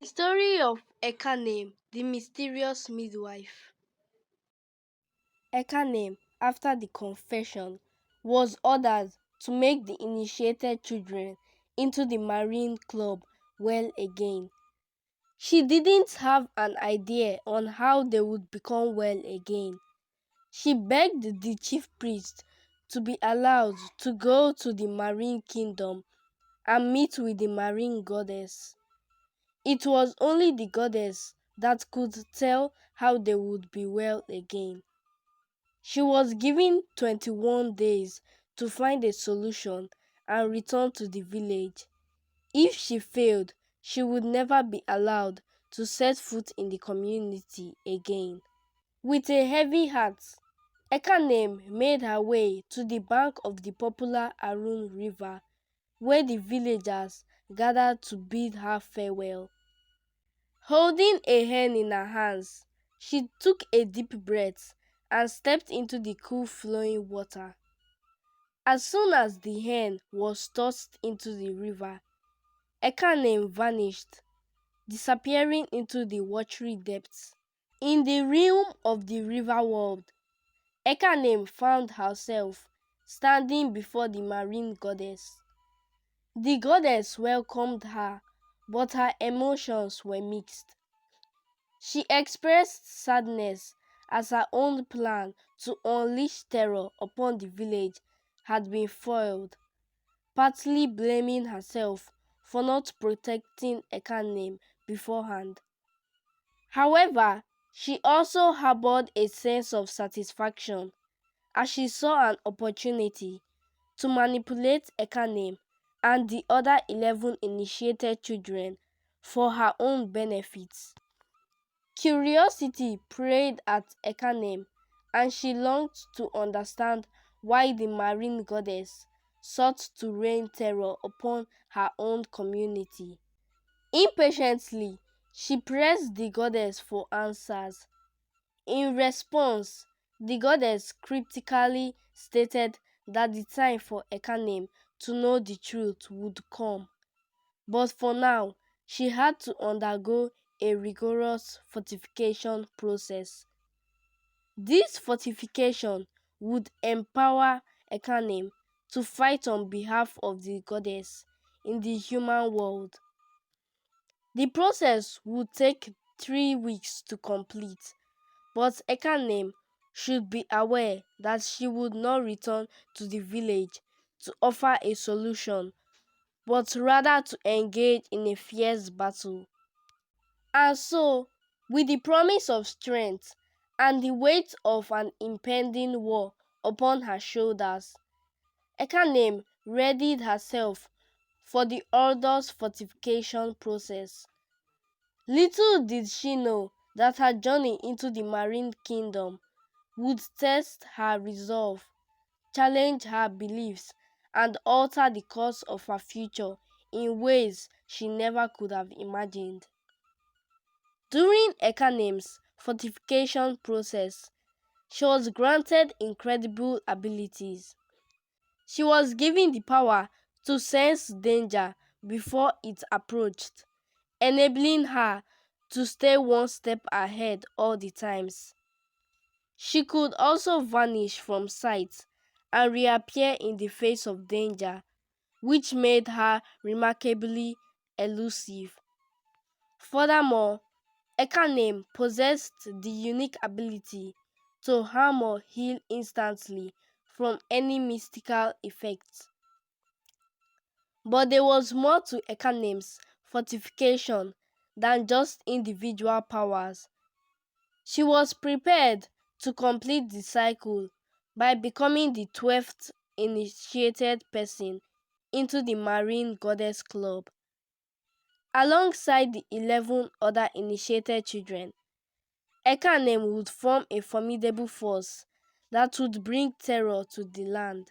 Story of EKANEM, the mysterious midwife. EKANEM, after the confession, was ordered to make the initiated children into the Marine Club well again. She didn't have an idea on how they would become well again. She begged the chief priest to be allowed to go to the Marine Kingdom and meet with the Marine goddess. It was only the goddess that could tell how they would be well again. She was given 21 days to find a solution and return to the village. If she failed, she would never be allowed to set foot in the community again. With a heavy heart, Ekanem made her way to the bank of the popular Arun River, where the villagers gathered to bid her farewell. Holding a hen in her hands, she took a deep breath and stepped into the cool flowing water. As soon as the hen was tossed into the river, Ekanem vanished, disappearing into the watery depths. In the realm of the river world, Ekanem found herself standing before the marine goddess. The goddess welcomed her, but her emotions were mixed. She expressed sadness as her own plan to unleash terror upon the village had been foiled, partly blaming herself for not protecting Ekanem beforehand. However, she also harbored a sense of satisfaction as she saw an opportunity to manipulate Ekanem and the other 11 initiated children for her own benefits. Curiosity preyed at Ekanem, and she longed to understand why the marine goddess sought to rain terror upon her own community. Impatiently, she pressed the goddess for answers. In response, the goddess cryptically stated that the time for Ekanem to know the truth would come, but for now, she had to undergo a rigorous fortification process. This fortification would empower Ekanem to fight on behalf of the goddess in the human world. The process would take 3 weeks to complete, but Ekanem should be aware that she would not return to the village to offer a solution, but rather to engage in a fierce battle. And so, with the promise of strength and the weight of an impending war upon her shoulders, Ekanem readied herself for the Order's fortification process. Little did she know that her journey into the Marine Kingdom would test her resolve, challenge her beliefs, and alter the course of her future in ways she never could have imagined. During Ekanem's fortification process, she was granted incredible abilities. She was given the power to sense danger before it approached, enabling her to stay one step ahead all the times. She could also vanish from sight and reappear in the face of danger, which made her remarkably elusive. Furthermore, Ekanem possessed the unique ability to harm or heal instantly from any mystical effects. But there was more to Ekanem's fortification than just individual powers. She was prepared to complete the cycle by becoming the 12th initiated person into the Marine Goddess Club. Alongside the 11 other initiated children, Ekanem would form a formidable force that would bring terror to the land.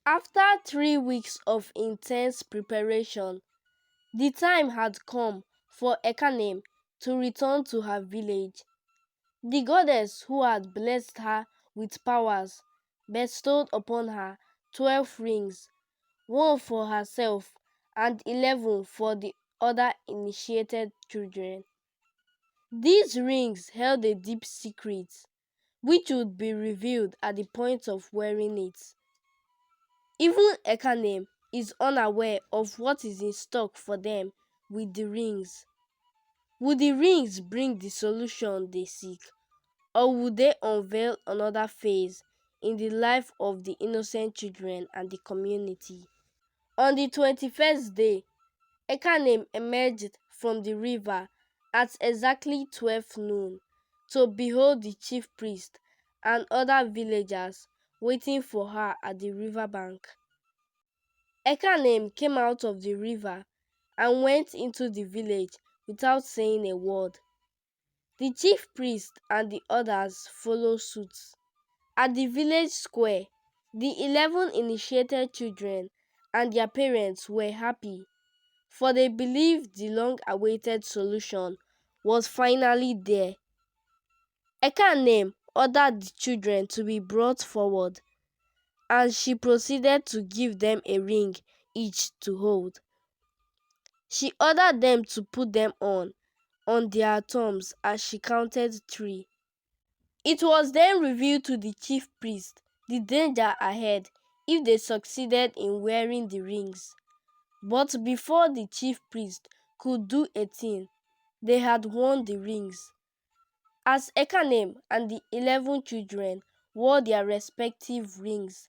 After 3 weeks of intense preparation, the time had come for Ekanem to return to her village. The goddess who had blessed her with powers bestowed upon her 12 rings, one for herself and 11 for the other initiated children. These rings held a deep secret, which would be revealed at the point of wearing it. Even EKANEM is unaware of what is in stock for them with the rings. Would the rings bring the solution they seek, or would they unveil another phase in the life of the innocent children and the community? On the 21st day, EKANEM emerged from the river at exactly 12 noon to behold the chief priest and other villagers waiting for her at the riverbank. EKANEM came out of the river and went into the village without saying a word. The chief priest and the others followed suit. At the village square, the 11 initiated children and their parents were happy, for they believed the long-awaited solution was finally there. EKANEM ordered the children to be brought forward, and she proceeded to give them a ring each to hold. She ordered them to put them on their thumbs as she counted 3. It was then revealed to the chief priest the danger ahead if they succeeded in wearing the rings. But before the chief priest could do a thing, they had worn the rings. As EKANEM and the 11 children wore their respective rings,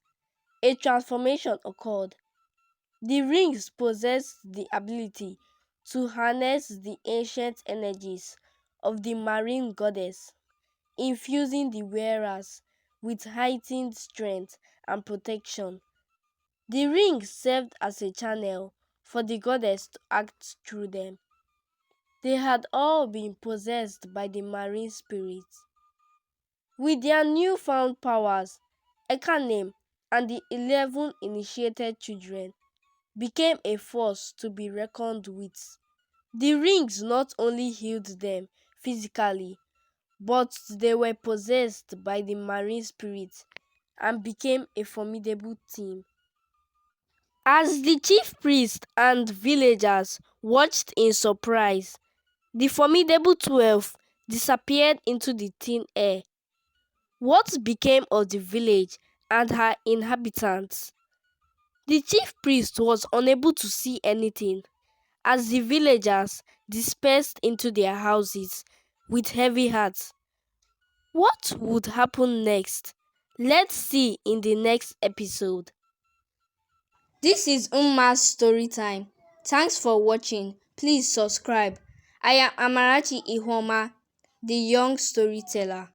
a transformation occurred. The rings possessed the ability to harness the ancient energies of the marine goddess, infusing the wearers with heightened strength and protection. The rings served as a channel for the goddess to act through them. They had all been possessed by the marine spirits. With their newfound powers, EKANEM and the 11 initiated children became a force to be reckoned with. The rings not only healed them physically, but they were possessed by the marine spirits and became a formidable team. As the chief priest and villagers watched in surprise, the formidable 12 disappeared into the thin air. What became of the village and her inhabitants? The chief priest was unable to see anything as the villagers dispersed into their houses with heavy hearts. What would happen next? Let's see in the next episode. This is Umma's story time. Thanks for watching. Please subscribe. I am Amarachi Ihoma, the young storyteller.